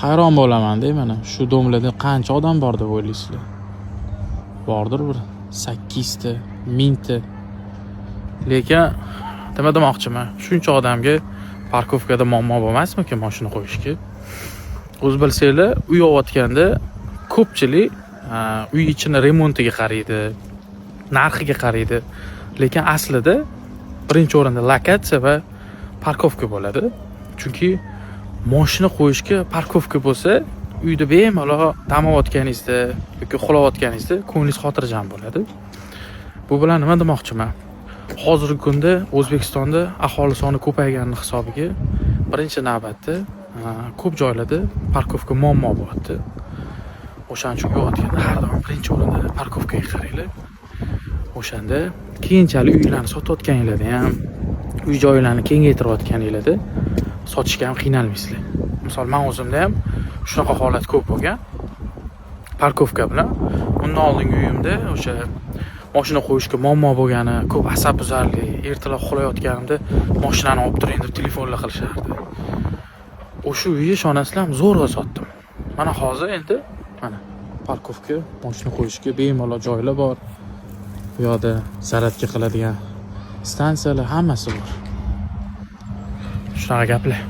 hayron bo'laman-da, mana shu domlada qancha odam bor deb o'ylaysizlar? Bordir bir 8 ta, 1000 ta. Lekin nima demoqchiman? Shuncha odamga parkovkada muammo bo'lmasmi-ki mashina qo'yishga? O'z bilsanglar, uy olotganda ko'pchilik uy ichini remontiga qaraydi, narxiga qaraydi. Lekin aslida birinchi o'rinda lokatsiya va parkovka bo'ladi. Chunki mashina qo'yishga parkovka bo'lsa, uyda bemalol dam olayotganingizda yoki uxlayotganingizda ko'nglingiz xotirjam bo'ladi. Bu bilan nima demoqchiman? Hozirgi kunda O'zbekistonda aholi soni ko'paygani hisobiga birinchi navbatda ko'p joylarda parkovka muammo bo'lyapti. O'shaning uchun yo'qotganda har doim birinchi o'rinda parkovkaga qaranglar. O'shanda keyinchalik uylarni sotayotganinglarda ham, uy joylarni kengaytirayotganinglarda sotishga ham qiynalmaysizlar. Misol men o'zimda ham shunaqa holat ko'p bo'lgan. Parkovka bilan undan oldingi uyimda o'sha mashina qo'yishga muammo bo'lgani, ko'p asabbuzarlik, ertalab uxlayotganimda mashinani olib turing deb telefonlar qilishardi. O'sha uyni ishonasizlar, zo'rg'a sotdim. Mana hozir endi mana parkovka, mashina qo'yishga bemalol joylar bor. Bu yerda zaradga qiladigan stansiyalar hammasi bor. Shunaqa gaplar.